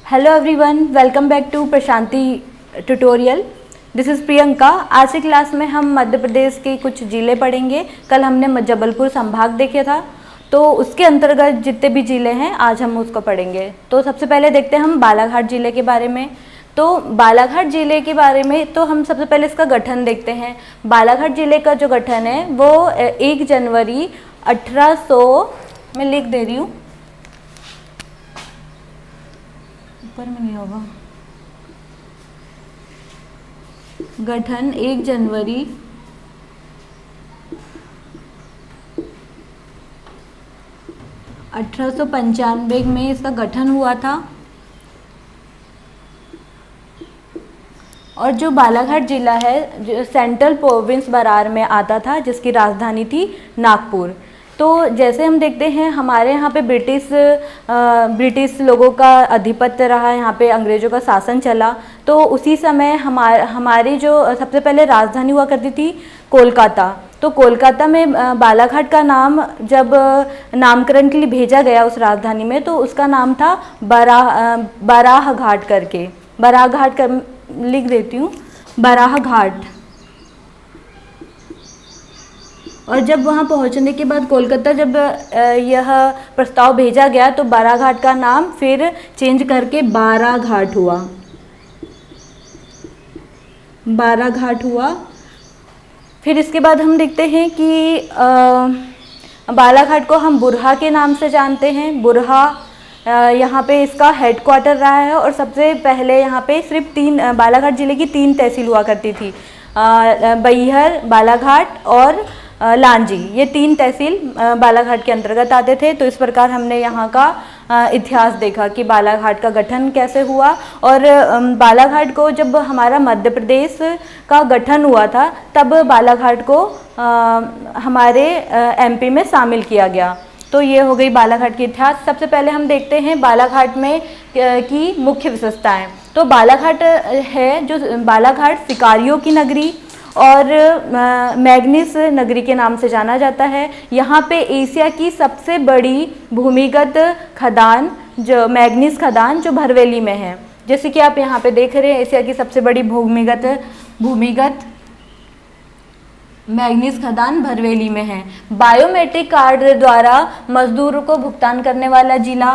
Hello everyone, welcome back to Prashanti tutorial. This is Priyanka. आज की class में हम मध्य प्रदेश के कुछ जिले पढ़ेंगे। कल हमने जबलपुर संभाग देखे था, तो उसके अंतर्गत जितने भी जिले हैं आज हम उसको पढ़ेंगे। तो सबसे पहले देखते हैं हम बालाघाट जिले के बारे में। तो बालाघाट जिले के बारे में तो हम सबसे पहले इसका गठन देखते हैं। बालाघाट जिले का जो गठन है वो 1 जनवरी 1800 मैं लिख दे रही हूँ, ऊपर में नहीं होगा। गठन 1 जनवरी 1895 में इसका गठन हुआ था। और जो बालाघाट जिला है जो सेंट्रल प्रोविंस बरार में आता था, जिसकी राजधानी थी नागपुर। तो जैसे हम देखते हैं हमारे यहाँ पे ब्रिटिश लोगों का अधिपत्य रहा, यहाँ पे अंग्रेज़ों का शासन चला। तो उसी समय हमारी जो सबसे पहले राजधानी हुआ करती थी कोलकाता। तो कोलकाता में बालाघाट का नाम जब नामकरण के लिए भेजा गया उस राजधानी में, तो उसका नाम था बराह घाट करके। बराह घाट कर लिख देती हूँ, बराह घाट। और जब वहाँ पहुँचने के बाद कोलकाता जब यह प्रस्ताव भेजा गया तो बाराघाट का नाम फिर चेंज करके बाराघाट हुआ। बाराघाट हुआ। फिर इसके बाद हम देखते हैं कि बालाघाट को हम बुरहा के नाम से जानते हैं। बुरहा यहाँ पे इसका हेडक्वार्टर रहा है। और सबसे पहले यहाँ पे सिर्फ बालाघाट जिले की 3 तहसील हुआ करती थी, बैहर, बालाघाट और लांजी। ये 3 तहसील बालाघाट के अंतर्गत आते थे। तो इस प्रकार हमने यहाँ का इतिहास देखा कि बालाघाट का गठन कैसे हुआ। और बालाघाट को जब हमारा मध्य प्रदेश का गठन हुआ था तब बालाघाट को हमारे एमपी में शामिल किया गया। तो ये हो गई बालाघाट की इतिहास। सबसे पहले हम देखते हैं बालाघाट में की मुख्य विशेषताएं। तो बालाघाट है जो बालाघाट शिकारियों की नगरी और मैग्नीस नगरी के नाम से जाना जाता है। यहाँ पे एशिया की सबसे बड़ी भूमिगत खदान जो मैग्नीस खदान जो भरवेली में है, जैसे कि आप यहाँ पे देख रहे हैं, एशिया की सबसे बड़ी भूमिगत मैग्नीस खदान भरवेली में है। बायोमेट्रिक कार्ड द्वारा मजदूरों को भुगतान करने वाला जिला।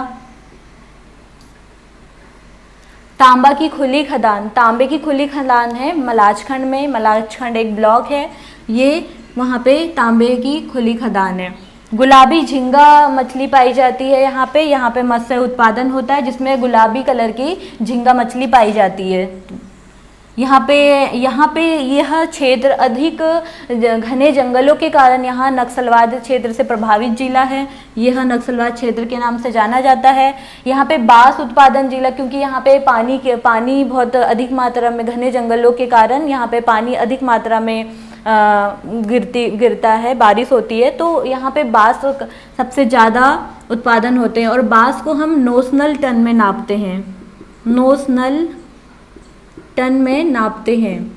तांबा की खुली खदान, तांबे की खुली खदान है मलाजखंड में। मलाजखंड एक ब्लॉक है, ये वहाँ पे तांबे की खुली खदान है। गुलाबी झींगा मछली पाई जाती है यहाँ पे मत्स्य उत्पादन होता है जिसमें गुलाबी कलर की झींगा मछली पाई जाती है। यहाँ पे यह क्षेत्र अधिक घने जंगलों के कारण यहाँ नक्सलवाद क्षेत्र से प्रभावित जिला है। यह नक्सलवाद क्षेत्र के नाम से जाना जाता है। यहाँ पे बांस उत्पादन जिला, क्योंकि यहाँ पे पानी बहुत अधिक मात्रा में, घने जंगलों के कारण यहाँ पे पानी अधिक मात्रा में गिरता है, बारिश होती है। तो यहाँ पे बांस सबसे ज़्यादा उत्पादन होते हैं। और बांस को हम नोशनल टन में नापते हैं, नोशनल टन में नापते हैं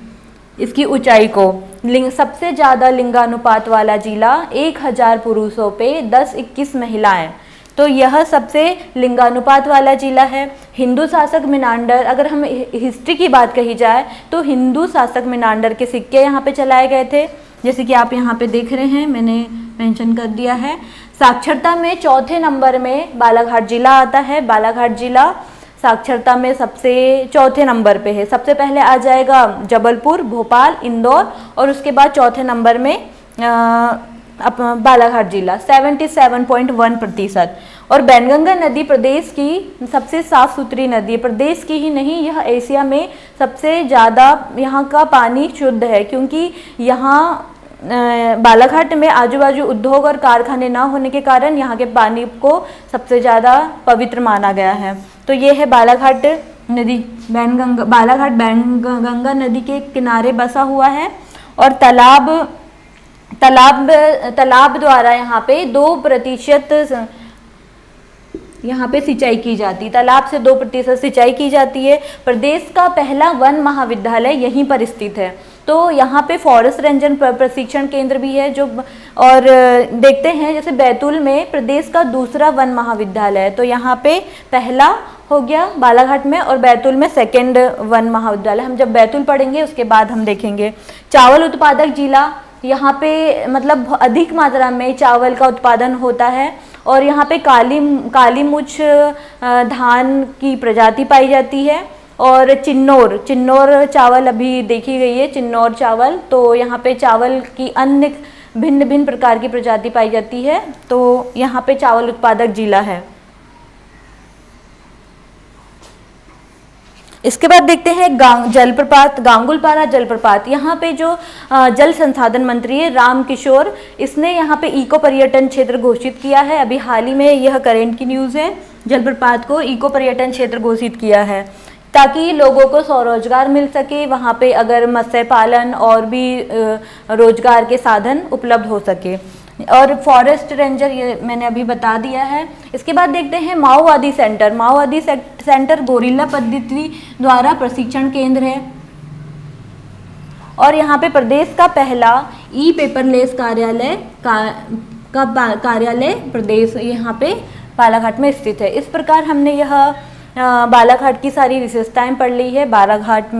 इसकी ऊंचाई को। सबसे ज़्यादा लिंगानुपात वाला जिला 1000 पुरुषों पे 10-21 महिलाएं। तो यह सबसे लिंगानुपात वाला जिला है। हिंदू शासक मिनांडर, अगर हम हिस्ट्री की बात कही जाए तो हिंदू शासक मिनांडर के सिक्के यहाँ पे चलाए गए थे, जैसे कि आप यहाँ पे देख रहे हैं, मैंने मेंशन कर दिया है। साक्षरता में 4थे नंबर में बालाघाट जिला आता है। बालाघाट जिला साक्षरता में सबसे 4थे नंबर पे है। सबसे पहले आ जाएगा जबलपुर, भोपाल, इंदौर और उसके बाद 4थे नंबर में बालाघाट जिला 77.1%। और बैनगंगा नदी प्रदेश की सबसे साफ सुथरी नदी, प्रदेश की ही नहीं यह एशिया में सबसे ज़्यादा यहाँ का पानी शुद्ध है, क्योंकि यहाँ बालाघाट में आजू बाजू उद्योग और कारखाने ना होने के कारण यहाँ के पानी को सबसे ज़्यादा पवित्र माना गया है। तो ये है बालाघाट नदी। बालाघाट बैनगंगा नदी के किनारे बसा हुआ है। और तालाब द्वारा यहाँ पे 2% यहाँ पे सिंचाई की जाती है। तालाब से 2% सिंचाई की जाती है। प्रदेश का पहला वन महाविद्यालय यहीं पर स्थित है। तो यहाँ पे फॉरेस्ट रेंजर प्रशिक्षण केंद्र भी है जो, और देखते हैं जैसे बैतूल में प्रदेश का दूसरा वन महाविद्यालय है, तो यहाँ पे पहला हो गया बालाघाट में, और बैतूल में सेकेंड वन महाविद्यालय। हम जब बैतूल पढ़ेंगे उसके बाद हम देखेंगे। चावल उत्पादक जिला, यहाँ पे मतलब अधिक मात्रा में चावल का उत्पादन होता है, और यहाँ पे काली मुछ धान की प्रजाति पाई जाती है। और चिन्नौर चावल अभी देखी गई है, चिन्नौर चावल। तो यहाँ पे चावल की अन्य भिन्न भिन्न प्रकार की प्रजाति पाई जाती है, तो यहाँ पे चावल उत्पादक जिला है। इसके बाद देखते हैं जलप्रपात, गांगुलपारा जलप्रपात। यहाँ पे जो जल संसाधन मंत्री है राम किशोर, इसने यहाँ पे इको पर्यटन क्षेत्र घोषित किया है। अभी हाल ही में यह करेंट की न्यूज़ है, जलप्रपात को इको पर्यटन क्षेत्र घोषित किया है ताकि लोगों को स्वरोजगार मिल सके, वहाँ पे अगर मत्स्य पालन और भी रोजगार के साधन उपलब्ध हो सके। और फॉरेस्ट रेंजर ये मैंने अभी बता दिया है। इसके बाद देखते हैं माओवादी सेंटर गोरिल्ला पद्धति द्वारा प्रशिक्षण केंद्र है, और यहाँ पे प्रदेश का पहला ई पेपरलेस कार्यालय प्रदेश यहाँ पे बालाघाट में स्थित है। इस प्रकार हमने यह बालाघाट की सारी विशेषताएं पढ़ ली है। बालाघाट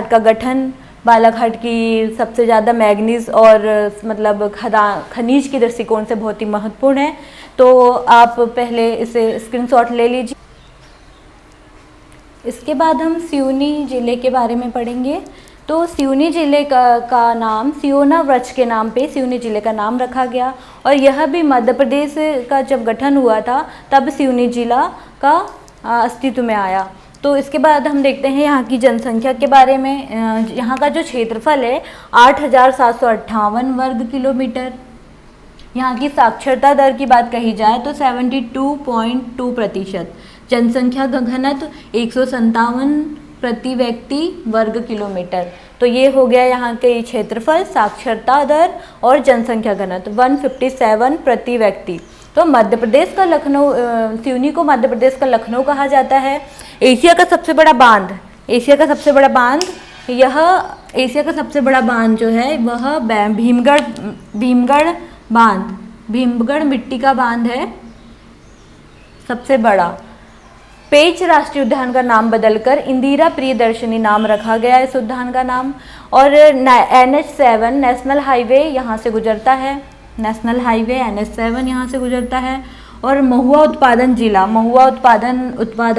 का गठन, बालाघाट की सबसे ज़्यादा मैग्नीज और मतलब खनिज के दृष्टिकोण से बहुत ही महत्वपूर्ण है। तो आप पहले इसे स्क्रीनशॉट ले लीजिए। इसके बाद हम सिवनी जिले के बारे में पढ़ेंगे। तो सिवनी जिले का नाम सियोना वृक्ष के नाम पे सिवनी जिले का नाम रखा गया, और यह भी मध्य प्रदेश का जब गठन हुआ था तब सिवनी जिला का अस्तित्व में आया। तो इसके बाद हम देखते हैं यहाँ की जनसंख्या के बारे में। यहाँ का जो क्षेत्रफल है 8,758 वर्ग किलोमीटर। यहाँ की साक्षरता दर की बात कही जाए तो 72.2%। जनसंख्या का घनत्व 157 प्रति व्यक्ति वर्ग किलोमीटर। तो ये हो गया यहाँ के क्षेत्रफल, साक्षरता दर और जनसंख्या घनत्व 157 प्रति व्यक्ति। तो मध्य प्रदेश का लखनऊ, सिवनी को मध्य प्रदेश का लखनऊ कहा जाता है। एशिया का सबसे बड़ा बांध, एशिया का सबसे बड़ा बांध जो है वह भीमगढ़ मिट्टी का बांध है सबसे बड़ा। पेंच राष्ट्रीय उद्यान का नाम बदलकर इंदिरा प्रियदर्शनी नाम रखा गया इस उद्यान का नाम। और NH7 नेशनल हाईवे यहाँ से गुजरता है, नेशनल हाईवे NH7 यहाँ से गुजरता है। और महुआ उत्पादक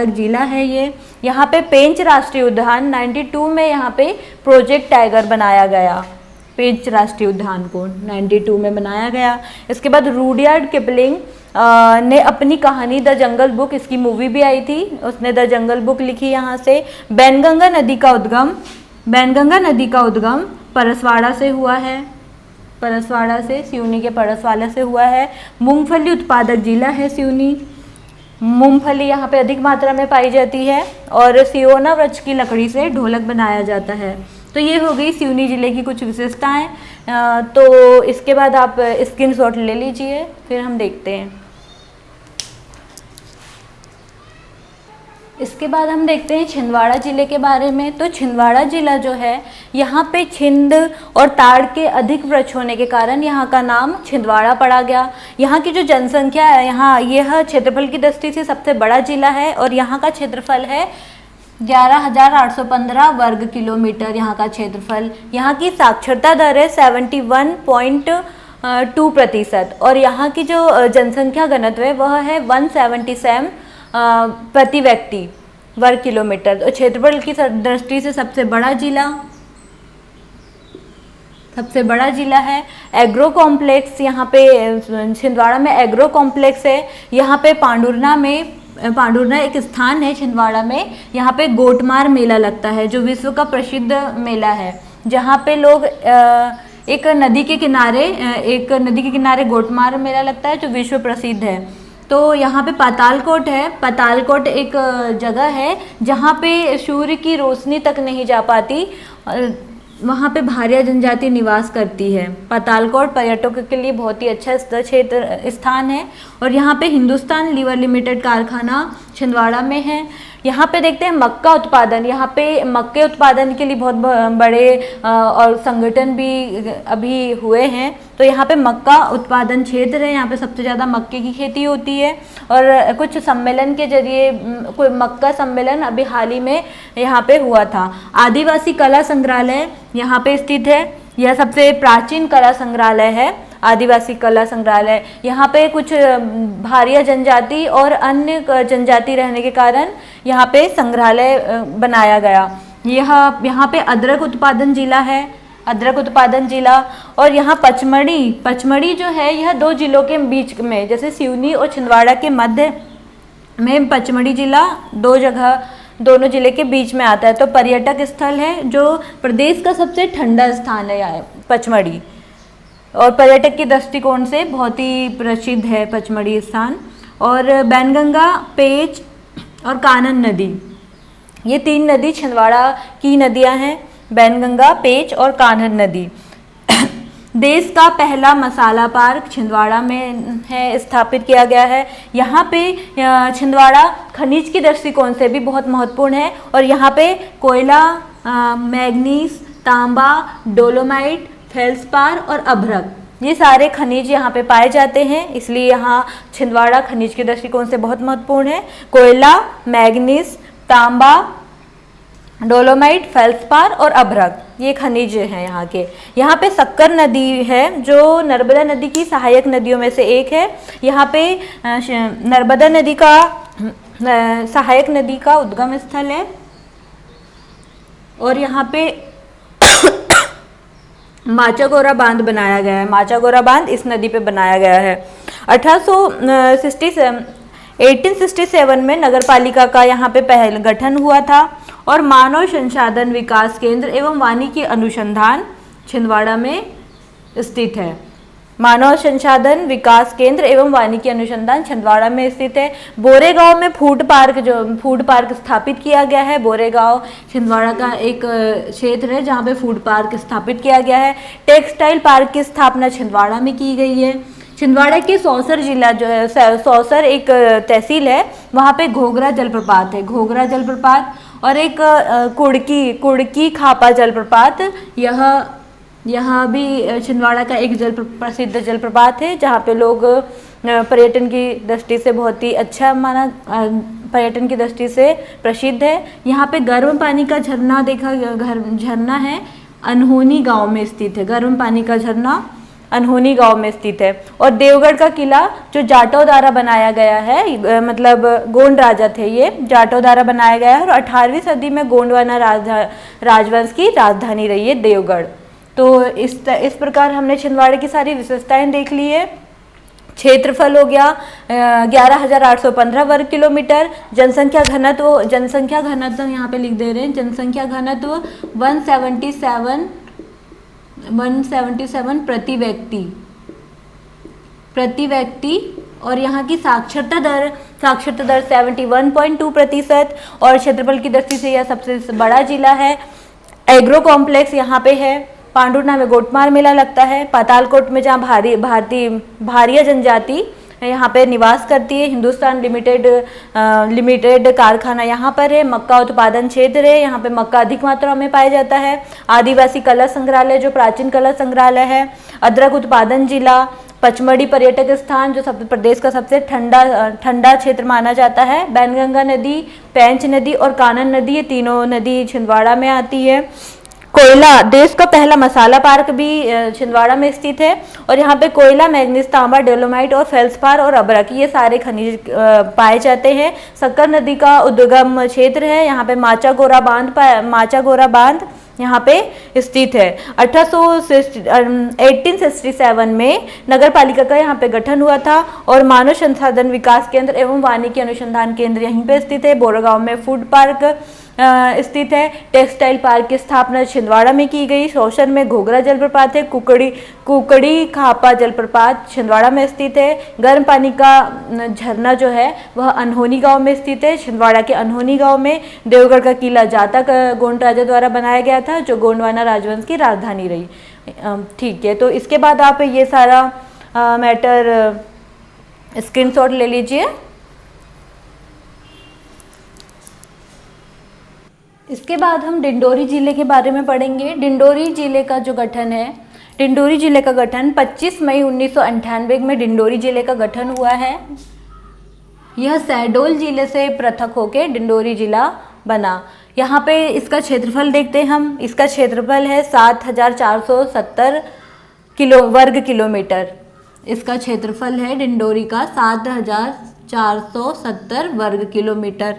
जिला है ये। यहाँ पे पेंच राष्ट्रीय उद्यान 92 में यहाँ पे प्रोजेक्ट टाइगर बनाया गया, पेंच राष्ट्रीय उद्यान को 92 में बनाया गया। इसके बाद रुडयार्ड किपलिंग ने अपनी कहानी द जंगल बुक, इसकी मूवी भी आई थी, उसने द जंगल बुक लिखी यहाँ से। बैनगंगा नदी का उद्गम परसवाड़ा से हुआ है, परसवाड़ा से, सिवनी के परसवाड़ा से हुआ है। मूंगफली उत्पादक जिला है सिवनी, मूंगफली यहाँ पे अधिक मात्रा में पाई जाती है। और सियोना वृक्ष की लकड़ी से ढोलक बनाया जाता है। तो ये हो गई सिवनी जिले की कुछ विशेषताएं। तो इसके बाद आप स्क्रीनशॉट ले लीजिए, फिर हम देखते हैं। इसके बाद हम देखते हैं छिंदवाड़ा जिले के बारे में। तो छिंदवाड़ा जिला जो है, यहाँ पे छिंद और ताड़ के अधिक वृक्ष होने के कारण यहाँ का नाम छिंदवाड़ा पड़ा गया। यहाँ की जो जनसंख्या है, यहाँ यह क्षेत्रफल की दृष्टि से सबसे बड़ा जिला है, और यहाँ का क्षेत्रफल है 11,815 वर्ग किलोमीटर यहाँ का क्षेत्रफल। यहाँ की साक्षरता दर है 71.2%, और यहाँ की जो जनसंख्या घनत्व है वह है 177 प्रति व्यक्ति वर्ग किलोमीटर। तो क्षेत्रफल की दृष्टि से सबसे बड़ा जिला है। एग्रो कॉम्प्लेक्स, यहाँ पे छिंदवाड़ा में एग्रो कॉम्प्लेक्स है। यहाँ पे पांडुरना एक स्थान है छिंदवाड़ा में, यहाँ पे गोटमार मेला लगता है जो विश्व का प्रसिद्ध मेला है, जहाँ पे लोग एक नदी के किनारे गोटमार मेला लगता है जो विश्व प्रसिद्ध है। तो यहाँ पे पातालकोट है, पातालकोट एक जगह है जहाँ पे सूर्य की रोशनी तक नहीं जा पाती, वहाँ पे भारिया जनजाति निवास करती है। पातालकोट पर्यटकों के लिए बहुत ही अच्छा स्थान है। और यहाँ पे हिंदुस्तान लीवर लिमिटेड कारखाना छिंदवाड़ा में है। यहाँ पे देखते हैं मक्का उत्पादन, यहाँ पे मक्के उत्पादन के लिए बहुत बड़े और संगठन भी अभी हुए हैं। तो यहाँ पे मक्का उत्पादन क्षेत्र है, यहाँ पे सबसे ज़्यादा मक्के की खेती होती है। और कुछ सम्मेलन के जरिए कोई मक्का सम्मेलन अभी हाल ही में यहाँ पे हुआ था। आदिवासी कला संग्रहालय यहाँ पे स्थित है, यह सबसे प्राचीन कला संग्रहालय है आदिवासी कला संग्रहालय। यहाँ पे कुछ भारिया जनजाति और अन्य जनजाति रहने के कारण यहाँ पे संग्रहालय बनाया गया। यहाँ पे अदरक उत्पादन जिला है, अदरक उत्पादन जिला। और यहाँ पचमढ़ी जो है यह 2 जिलों के बीच में, जैसे सिवनी और छिंदवाड़ा के मध्य में पचमढ़ी जिला दोनों जिले के बीच में आता है। तो पर्यटक स्थल है जो प्रदेश का सबसे ठंडा स्थान है यहाँ पचमढ़ी, और पर्यटक के दृष्टिकोण से बहुत ही प्रसिद्ध है पचमढ़ी स्थान। और बैनगंगा, पेंच और कानन नदी, ये 3 नदी छिंदवाड़ा की नदियां हैं, बैनगंगा, पेंच और कानन नदी। देश का पहला मसाला पार्क छिंदवाड़ा में है, स्थापित किया गया है। यहाँ पे छिंदवाड़ा खनिज के दृष्टिकोण से भी बहुत महत्वपूर्ण है, और यहाँ पे कोयला, मैग्नीज, तांबा, डोलोमाइट, फेल्सपार और अभ्रक, ये सारे खनिज यहाँ पे पाए जाते हैं, इसलिए यहाँ छिंदवाड़ा खनिज के दृष्टिकोण से बहुत महत्वपूर्ण है। कोयला, मैग्नीज, तांबा, डोलोमाइट, फेल्सपार और अभ्रक, ये खनिज हैं यहाँ के। यहाँ पे शक्कर नदी है जो नर्मदा नदी की सहायक नदियों में से एक है। यहाँ पे नर्मदा नदी का सहायक नदी का उद्गम स्थल है, और यहाँ पे माचागोरा बांध बनाया गया है। माचागोरा बांध इस नदी पे बनाया गया है। 1867 में नगर पालिका का यहाँ पे पहल गठन हुआ था, और मानव संसाधन विकास केंद्र एवं वानिकी अनुसंधान छिंदवाड़ा में स्थित है। मानव संसाधन विकास केंद्र एवं वानिकी अनुसंधान छिंदवाड़ा में स्थित है। बोरेगांव में फूड पार्क स्थापित किया गया है। बोरेगांव छिंदवाड़ा का एक क्षेत्र है जहाँ पे फूड पार्क स्थापित किया गया है। टेक्सटाइल पार्क की स्थापना छिंदवाड़ा में की गई है। छिंदवाड़ा के सौसर जिला जो है, सौसर एक तहसील है, वहाँ पे घोघरा जलप्रपात है, घोघरा जलप्रपात, और एक कुड़की खापा जलप्रपात, यह भी छिंदवाड़ा का एक प्रसिद्ध जलप्रपात है, जहाँ पे लोग पर्यटन की दृष्टि से बहुत ही अच्छा पर्यटन की दृष्टि से प्रसिद्ध है। यहाँ पे गर्म पानी का झरना झरना है, अनहोनी गांव में स्थित है। गर्म पानी का झरना अनहोनी गांव में स्थित है। और देवगढ़ का किला जो जाटों द्वारा बनाया गया है, मतलब गोंड राजा थे ये, जाटों द्वारा बनाया गया है, और 18वीं सदी में गोंडवाना राजवंश की राजधानी रही है देवगढ़। तो इस प्रकार हमने छिंदवाड़ा की सारी विशेषताएं देख ली है। क्षेत्रफल हो गया 11,815 वर्ग किलोमीटर। जनसंख्या घनत्व यहाँ पे लिख दे रहे हैं, जनसंख्या घनत्व 177 प्रति व्यक्ति। और यहाँ की साक्षरता दर 71.2%, और क्षेत्रफल की दृष्टि से यह सबसे बड़ा जिला है। एग्रो कॉम्प्लेक्स यहाँ पे है। पांडुरना में गोटमार मेला लगता है। पातालकोट में जहाँ भारिया जनजाति यहाँ पे निवास करती है। हिंदुस्तान लिमिटेड कारखाना यहाँ पर है। मक्का उत्पादन क्षेत्र है, यहाँ पे मक्का अधिक मात्रा में पाया जाता है। आदिवासी कला संग्रहालय जो प्राचीन कला संग्रहालय है। अदरक उत्पादन जिला। पचमढ़ी पर्यटक स्थान जो प्रदेश का सबसे ठंडा क्षेत्र माना जाता है। बैनगंगा नदी, पेंच नदी और कानन नदी, ये तीनों नदी छिंदवाड़ा में आती है। कोयला, देश का पहला मसाला पार्क भी छिंदवाड़ा में स्थित है, और यहाँ पे कोयला, मैग्नीज, तांबा, डोलोमाइट और फेल्सपार और अभ्रक, ये सारे खनिज पाए जाते हैं। शक्कर नदी का उद्गम क्षेत्र है। यहाँ पे माचागोरा बांध यहाँ पे स्थित है। 1867 में नगर पालिका का यहाँ पे गठन हुआ था, और मानव संसाधन विकास केंद्र एवं वानिकी अनुसंधान केंद्र यहीं पे स्थित है। बोरेगांव में फूड पार्क स्थित है। टेक्सटाइल पार्क की स्थापना छिंदवाड़ा में की गई। शौसर में घोघरा जलप्रपात है। कुकड़ी खापा जलप्रपात छिंदवाड़ा में स्थित है। गर्म पानी का झरना जो है वह अनहोनी गांव में स्थित है। छिंदवाड़ा के अनहोनी गांव में देवगढ़ का किला जातक गोंड राजा द्वारा बनाया गया था, जो गोंडवाना राजवंश की राजधानी रही। ठीक है, तो इसके बाद आप ये सारा मैटर स्क्रीनशॉट ले लीजिए। इसके बाद हम डिंडोरी जिले के बारे में पढ़ेंगे। डिंडोरी जिले का जो गठन है, डिंडोरी जिले का गठन 25 मई 1998 में डिंडोरी जिले का गठन हुआ है। यह शहडोल जिले से पृथक होकर डिंडोरी जिला बना। यहाँ पे इसका क्षेत्रफल देखते हैं हम। इसका क्षेत्रफल है 7470 वर्ग किलोमीटर। इसका क्षेत्रफल है डिंडोरी का 7470 वर्ग किलोमीटर।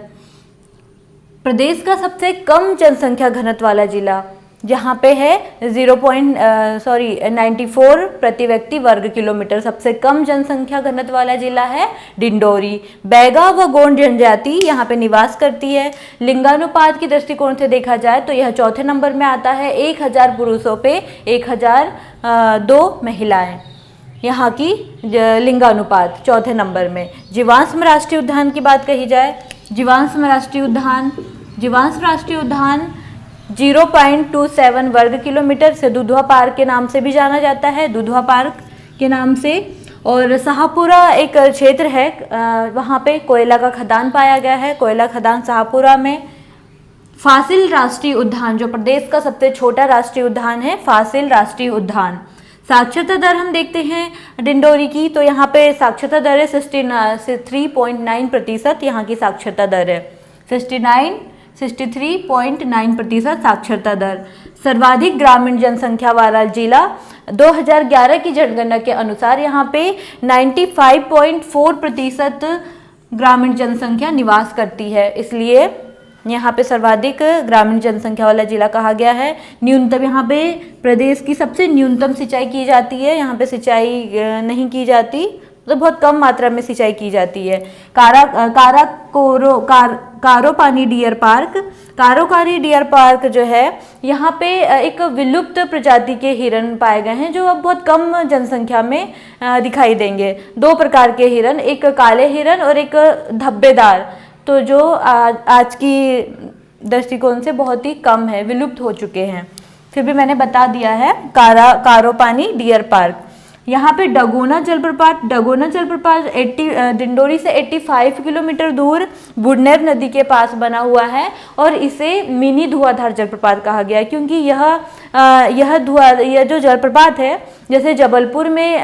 प्रदेश का सबसे कम जनसंख्या घनत्व वाला जिला जहाँ पे है 94 प्रति व्यक्ति वर्ग किलोमीटर। सबसे कम जनसंख्या घनत्व वाला जिला है डिंडोरी। बैगा व गोंड जनजाति यहाँ पे निवास करती है। लिंगानुपात की दृष्टिकोण से देखा जाए तो यह चौथे नंबर में आता है। 1000 पुरुषों पे 1002 महिलाएं। यहाँ की लिंगानुपात चौथे नंबर में। जीवाश्म राष्ट्रीय उद्यान की बात कही जाए, जीवाश्म राष्ट्रीय उद्यान 0.27 वर्ग किलोमीटर से दुधवा पार्क के नाम से भी जाना जाता है, दुधवा पार्क के नाम से। और शाहपुरा एक क्षेत्र है, वहाँ पे कोयला का खदान पाया गया है, कोयला खदान शाहपुरा में। फासिल राष्ट्रीय उद्यान जो प्रदेश का सबसे छोटा राष्ट्रीय उद्यान है, फासिल राष्ट्रीय उद्यान। साक्षरता दर हम देखते हैं डिंडोरी की, तो यहाँ पे साक्षरता दर है 63.9%। यहाँ की साक्षरता दर है 63.9% साक्षरता दर। सर्वाधिक ग्रामीण जनसंख्या वाला जिला 2011 की जनगणना के अनुसार यहाँ पे 95.4% ग्रामीण जनसंख्या निवास करती है, इसलिए यहाँ पे सर्वाधिक ग्रामीण जनसंख्या वाला जिला कहा गया है। न्यूनतम यहाँ पे प्रदेश की सबसे न्यूनतम सिंचाई की जाती है। यहाँ पे सिंचाई नहीं की जाती, तो बहुत कम मात्रा में सिंचाई की जाती है। कारोपानी डियर पार्क, कारोकारी डियर पार्क जो है, यहाँ पे एक विलुप्त प्रजाति के हिरन पाए गए हैं जो अब बहुत कम जनसंख्या में दिखाई देंगे। 2 प्रकार के हिरन, एक काले हिरन और एक धब्बेदार, तो जो आज की दृष्टिकोण से बहुत ही कम है, विलुप्त हो चुके हैं। फिर भी मैंने बता दिया है। कारोपानी डियर पार्क। यहाँ पे डगोना जलप्रपात, डिंडोरी से 85 किलोमीटर दूर बुढ़नेर नदी के पास बना हुआ है और इसे मिनी धुआंधार जलप्रपात कहा गया है, क्योंकि यह जो जलप्रपात है, जैसे जबलपुर में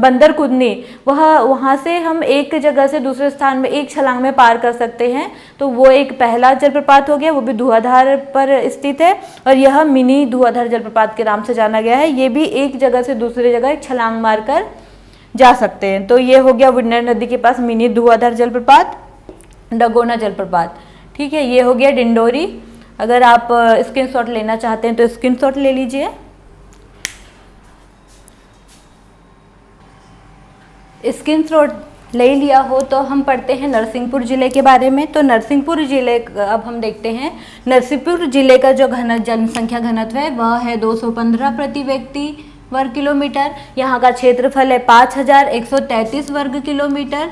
बंदर कुदनी, वहाँ से हम एक जगह से दूसरे स्थान में एक छलांग में पार कर सकते हैं, तो वो एक पहला जलप्रपात हो गया, वो भी धुआंधार पर स्थित है। और यह मिनी धुआंधार जलप्रपात के नाम से जाना गया है। ये भी एक जगह से दूसरी जगह एक छलांग मारकर जा सकते हैं। तो ये हो गया बुढ़नेर नदी के पास मिनी धुआंधार जलप्रपात, डगोना जलप्रपात। ठीक है, ये हो गया डिंडोरी। अगर आप स्क्रीनशॉट लेना चाहते हैं तो स्क्रीनशॉट ले लीजिए। स्क्रीनशॉट ले लिया हो तो हम पढ़ते हैं नरसिंहपुर जिले के बारे में। तो नरसिंहपुर जिले अब हम देखते हैं। नरसिंहपुर जिले का जो जनसंख्या घनत्व है वह है 215 प्रति व्यक्ति वर्ग किलोमीटर। यहाँ का क्षेत्रफल है 5133 वर्ग किलोमीटर।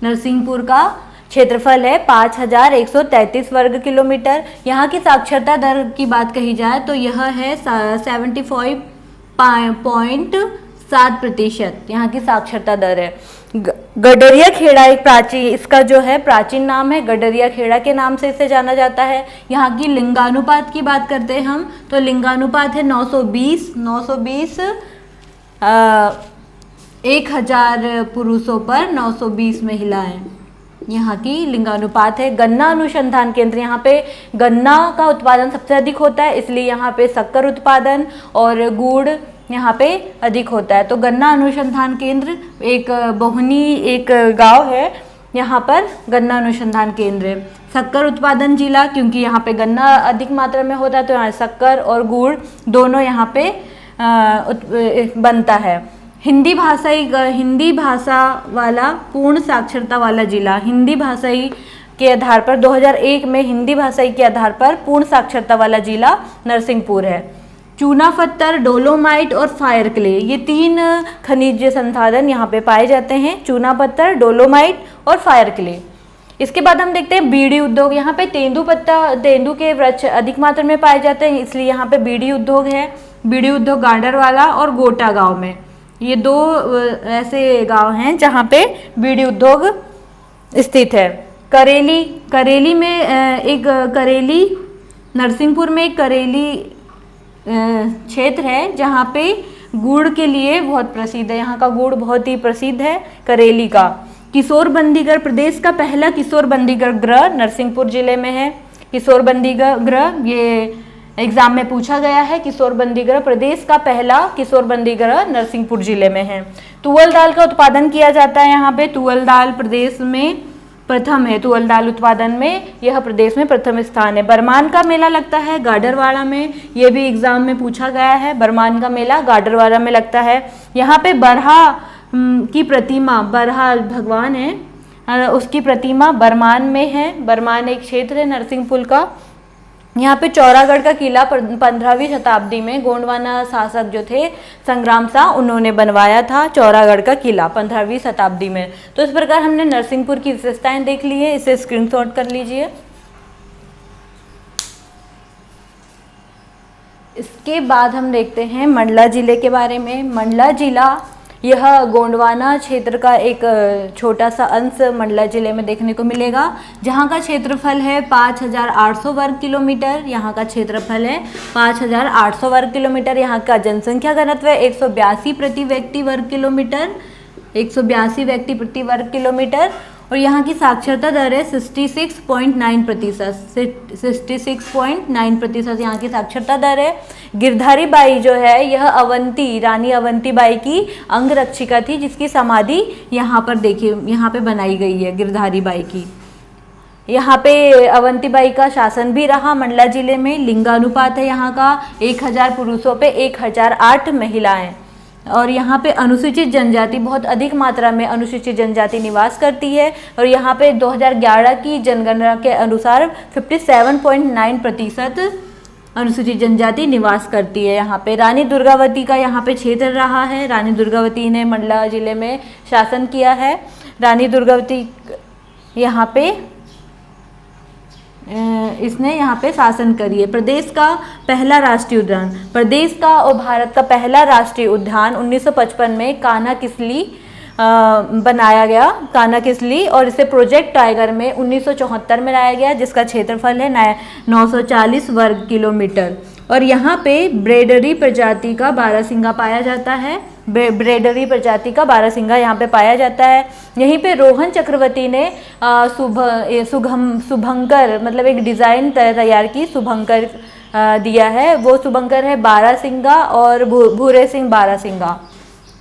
नरसिंहपुर का क्षेत्रफल है 5133 वर्ग किलोमीटर। यहाँ की साक्षरता दर की बात कही जाए तो यह है 75.7%। यहाँ की साक्षरता दर है। गडरिया खेड़ा एक प्राचीन, इसका जो है प्राचीन नाम है, गडरिया खेड़ा के नाम से इसे जाना जाता है। यहाँ की लिंगानुपात की बात करते हैं हम, तो लिंगानुपात है 920 1000 पुरुषों पर 920 महिलाएं। यहाँ की लिंगानुपात है। गन्ना अनुसंधान केंद्र, यहाँ पे गन्ना का उत्पादन सबसे अधिक होता है, इसलिए यहाँ पे शक्कर उत्पादन और गुड़ यहाँ पे अधिक होता है। तो गन्ना अनुसंधान केंद्र एक बोहनी एक गांव है, यहाँ पर गन्ना अनुसंधान केंद्र है। शक्कर उत्पादन जिला, क्योंकि यहाँ पे गन्ना अधिक मात्रा में होता है तो यहाँ शक्कर और गुड़ दोनों यहाँ पे बनता है। हिंदी भाषा वाला पूर्ण साक्षरता वाला जिला, हिंदी भाषाई के आधार पर 2001 में हिंदी भाषाई के आधार पर पूर्ण साक्षरता वाला जिला नरसिंहपुर है। चूना पत्थर, डोलोमाइट और फायर क्ले, ये 3 खनिज संसाधन यहाँ पे पाए जाते हैं। चूना पत्थर, डोलोमाइट और फायर क्ले। इसके बाद हम देखते हैं बीड़ी उद्योग। यहाँ पे तेंदू के वृक्ष अधिक मात्रा में पाए जाते हैं, इसलिए यहाँ पे बीड़ी उद्योग है। बीड़ी उद्योग गांडरवाला और गोटा गांव में। ये दो ऐसे गांव हैं जहाँ पे बीड़ी उद्योग स्थित है। करेली, करेली में एक करेली, नरसिंहपुर में एक करेली क्षेत्र है जहाँ पे गुड़ के लिए बहुत प्रसिद्ध है। यहाँ का गुड़ बहुत ही प्रसिद्ध है करेली का। किशोर बंदीगढ़, प्रदेश का पहला किशोर बंदीगढ़ गृह नरसिंहपुर जिले में है। किशोर बंदीगढ़ गृह, ये एग्जाम में पूछा गया है। किशोर बंदीगढ़, प्रदेश का पहला किशोर बंदीगढ़ नरसिंहपुर जिले में है। तुअल दाल का उत्पादन किया जाता है यहाँ पे। तुअल दाल प्रदेश में प्रथम है। तुअल दाल उत्पादन में यह प्रदेश में प्रथम स्थान है। बरमान का मेला लगता है गाडरवाड़ा में, ये भी एग्जाम में पूछा गया है। बरमान का मेला गाडरवाड़ा में लगता है। यहाँ पे बरहा की प्रतिमा, बरहा भगवान है, उसकी प्रतिमा बरमान में है। बरमान एक क्षेत्र है नरसिंहपुर का। यहाँ पे चौरागढ़ का किला 15वीं शताब्दी में गोंडवाना शासक जो थे संग्राम शाह, उन्होंने बनवाया था चौरागढ़ का किला 15वीं शताब्दी में। तो इस प्रकार हमने नरसिंहपुर की विशेषताएं देख ली है, इसे स्क्रीनशॉट कर लीजिए। इसके बाद हम देखते हैं मंडला जिले के बारे में। मंडला जिला, यह गोंडवाना क्षेत्र का एक छोटा सा अंश मंडला जिले में देखने को मिलेगा, जहाँ का क्षेत्रफल है 5800 वर्ग किलोमीटर। यहाँ का क्षेत्रफल है 5800 वर्ग किलोमीटर। यहाँ का जनसंख्या घनत्व है 182 प्रति व्यक्ति वर्ग किलोमीटर, 182 व्यक्ति प्रति वर्ग किलोमीटर। और यहाँ की साक्षरता दर है 66.9%, 66.9% यहाँ की साक्षरता दर है। गिरधारी बाई जो है यह अवंती, रानी अवंती बाई की अंगरक्षिका थी, जिसकी समाधि यहाँ पर देखिए, यहाँ पे बनाई गई है गिरधारी बाई की। यहाँ पे अवंती बाई का शासन भी रहा मंडला जिले में। लिंगानुपात है यहाँ का 1000 पुरुषों पे 1008 महिलाएं। और यहाँ पे अनुसूचित जनजाति बहुत अधिक मात्रा में अनुसूचित जनजाति निवास करती है। और यहाँ पे 2011 की जनगणना के अनुसार 57.9% अनुसूचित जनजाति निवास करती है यहाँ पे। रानी दुर्गावती का यहाँ पे क्षेत्र रहा है। रानी दुर्गावती ने मंडला जिले में शासन किया है। रानी दुर्गावती यहाँ पे इसने यहाँ पे शासन करी है। प्रदेश का पहला राष्ट्रीय उद्यान, प्रदेश का और भारत का पहला राष्ट्रीय उद्यान 1955 में कान्हा किसली बनाया गया, कान्हा किसली, और इसे प्रोजेक्ट टाइगर में 1974 में लाया गया, जिसका क्षेत्रफल है 940 वर्ग किलोमीटर। और यहाँ पे ब्रेडरी प्रजाति का बारहसिंगा पाया जाता है। ब्रेडरी प्रजाति का बारहसिंगा यहाँ पे पाया जाता है। यहीं पे रोहन चक्रवर्ती ने शुभंकर मतलब एक डिज़ाइन तैयार की, शुभंकर दिया है। वो शुभंकर है बारहसिंगा और भूरे सिंह बारहसिंगा।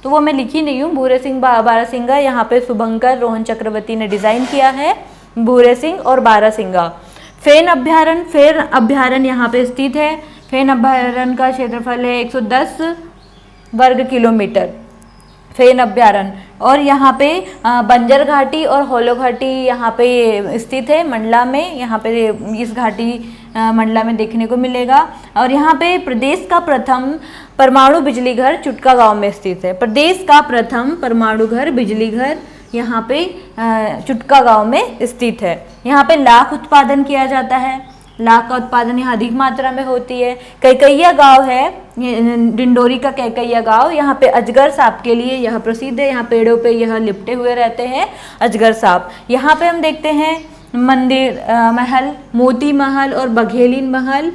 तो वो मैं लिखी नहीं हूँ, भूरे सिंह बारहसिंगा यहाँ पे शुभंकर रोहन चक्रवर्ती ने डिज़ाइन किया है, भूरे सिंह और बारहसिंगा। फेन अभ्यारण्य यहाँ पे स्थित है। फेन अभ्यारण्य का क्षेत्रफल है 110 वर्ग किलोमीटर, फेन अभ्यारण्य। और यहाँ पे बंजर घाटी और होलो घाटी यहाँ पे स्थित है मंडला में। यहाँ पे इस घाटी मंडला में देखने को मिलेगा। और यहाँ पे प्रदेश का प्रथम परमाणु बिजली घर चुटका गांव में स्थित है। प्रदेश का प्रथम परमाणु घर बिजली घर यहाँ पे चुटका गांव में स्थित है। यहाँ पे लाख उत्पादन किया जाता है। लाख का उत्पादन यहाँ अधिक मात्रा में होती है। कैकैया गांव है, डिंडोरी का कैकैया गांव, यहाँ पे अजगर सांप के लिए यह प्रसिद्ध है। यहाँ पेड़ों पे यह लिपटे हुए रहते हैं अजगर सांप। यहाँ पे हम देखते हैं मंदिर महल, मोती महल और बघेलिन महल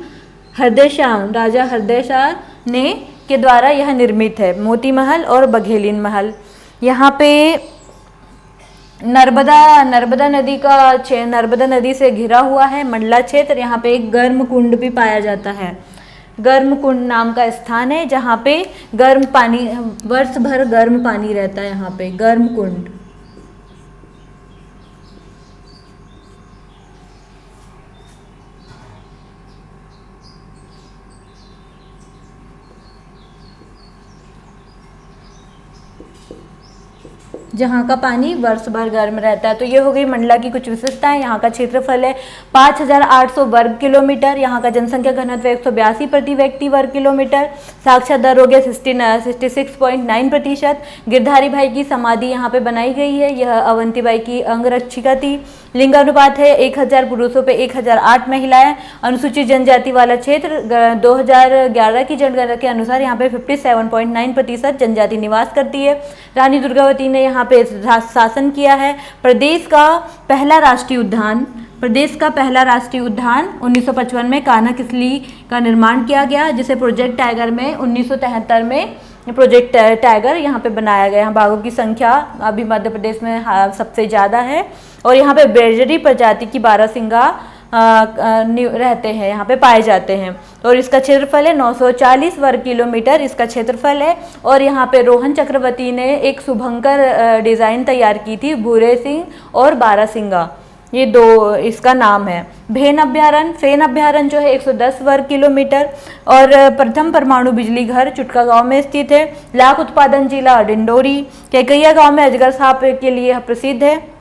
हृदय शाह, राजा हृदय शाह ने के द्वारा यह निर्मित है, मोती महल और बघेलिन महल। यहाँ पे नर्मदा नदी से घिरा हुआ है मंडला क्षेत्र। यहाँ पे एक गर्म कुंड भी पाया जाता है। गर्म कुंड नाम का स्थान है जहाँ पे गर्म पानी, वर्ष भर गर्म पानी रहता है। यहाँ पे गर्म कुंड। जहाँ का पानी वर्ष भर गर्म रहता है। तो ये हो गई मंडला की कुछ विशेषताएं। यहाँ का क्षेत्रफल है 5,800 वर्ग किलोमीटर। यहाँ का जनसंख्या घनत्व 182 प्रति व्यक्ति वर्ग किलोमीटर। साक्षर दर हो गया 66.9%। गिरधारी भाई की समाधि यहाँ पे बनाई गई है, यह अवंतीबाई की अंगरक्षिका थी। लिंगानुपात है 1000 पुरुषों पे 1008 महिलाएं। अनुसूचित जनजाति वाला क्षेत्र 2011 की जनगणना के अनुसार यहाँ पे 57.9% जनजाति निवास करती है। रानी दुर्गावती ने यहाँ पे शासन किया है। प्रदेश का पहला राष्ट्रीय उद्यान 1955 में कान्हा किसली का निर्माण किया गया, जिसे प्रोजेक्ट टाइगर में 1973 में प्रोजेक्ट टाइगर यहाँ पे बनाया गया। यहाँ बाघों की संख्या अभी मध्य प्रदेश में सबसे ज़्यादा है। और यहाँ पे बेजरी प्रजाति की बारहसिंगा रहते हैं, यहाँ पे पाए जाते हैं। और इसका क्षेत्रफल है 940 वर्ग किलोमीटर इसका क्षेत्रफल है। और यहाँ पे रोहन चक्रवर्ती ने एक शुभंकर डिज़ाइन तैयार की थी, भूरे सिंह और बारहसिंगा, ये दो इसका नाम है। फेन अभ्यारण्य जो है 110 वर्ग किलोमीटर। और प्रथम परमाणु बिजली घर चुटका गांव में स्थित है। लाख उत्पादन जिला डिंडोरी। कैकैया गांव में अजगर सांप के लिए प्रसिद्ध है।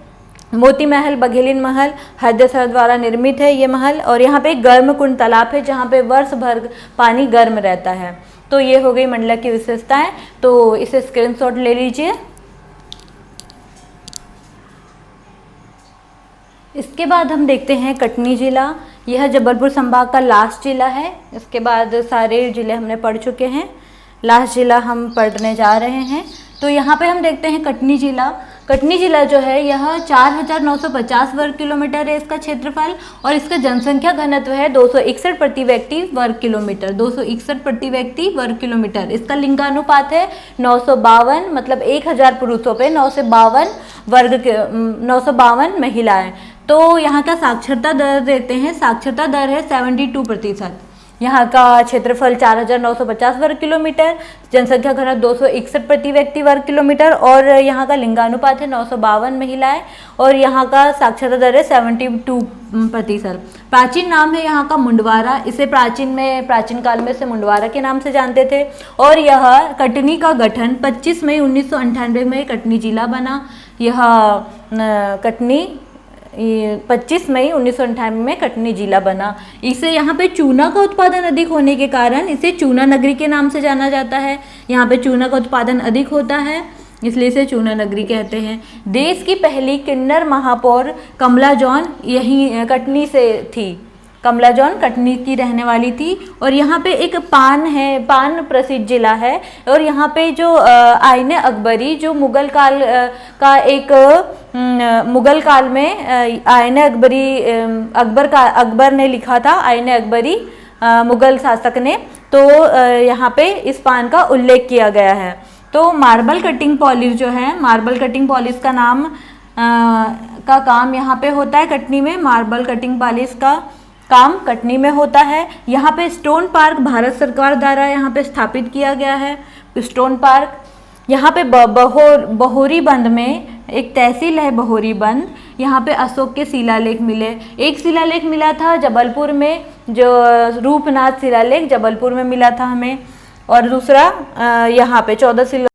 मोती महल बघेलिन महल हरदेसर द्वारा निर्मित है ये महल। और यहाँ पे गर्म कुंड तालाब है जहाँ पे वर्ष भर पानी गर्म रहता है। तो ये हो गई मंडला की विशेषताएं, तो इसे स्क्रीनशॉट ले लीजिए। इसके बाद हम देखते हैं कटनी जिला। यह जबलपुर संभाग का लास्ट जिला है। इसके बाद सारे जिले हमने पढ़ चुके हैं, लास्ट जिला हम पढ़ने जा रहे हैं। तो यहाँ पे हम देखते हैं कटनी जिला। कटनी जिला जो है यह 4,950 वर्ग किलोमीटर है इसका क्षेत्रफल। और इसका जनसंख्या घनत्व है 261 प्रति व्यक्ति वर्ग किलोमीटर, 261 प्रति व्यक्ति वर्ग किलोमीटर। इसका लिंगानुपात है 952, मतलब 1000 पुरुषों पे 952 महिलाएं। तो यहाँ का साक्षरता दर देते हैं, साक्षरता दर है 72%। यहाँ का क्षेत्रफल 4,950 वर्ग किलोमीटर, जनसंख्या घनत्व 261 प्रति व्यक्ति वर्ग किलोमीटर। और यहाँ का लिंगानुपात है 952 महिलाएं। और यहाँ का साक्षरता दर है 72%। प्राचीन नाम है यहाँ का मुंडवारा। इसे प्राचीन काल में इसे मुंडवारा के नाम से जानते थे। और यह कटनी का गठन 25 मई 1998 में कटनी जिला बना। यह कटनी 25 मई 1998 में कटनी जिला बना। इसे यहाँ पे चूना का उत्पादन अधिक होने के कारण इसे चूना नगरी के नाम से जाना जाता है। यहाँ पे चूना का उत्पादन अधिक होता है, इसलिए इसे चूना नगरी कहते हैं। देश की पहली किन्नर महापौर कमला जॉन यहीं कटनी से थी। कमला जॉन कटनी की रहने वाली थी। और यहाँ पे एक पान प्रसिद्ध जिला है। और यहाँ पे जो आईने अकबरी जो मुगल काल का एक मुगल काल में आईने अकबरी अकबर ने लिखा था, आईने अकबरी मुगल शासक ने। तो यहाँ पे इस पान का उल्लेख किया गया है। तो मार्बल कटिंग पॉलिश जो है, मार्बल कटिंग पॉलिश का काम यहाँ पे होता है कटनी में। मार्बल कटिंग पॉलिश का काम कटनी में होता है। यहाँ पे स्टोन पार्क भारत सरकार द्वारा यहाँ पे स्थापित किया गया है, स्टोन पार्क। यहाँ पे बहोरी बंद में एक तहसील है बहोरी बंद। यहाँ पे अशोक के शिलालेख मिले। एक शिलालेख मिला था जबलपुर में, जो रूपनाथ शिलालेख जबलपुर में मिला था हमें। और दूसरा यहाँ पे 14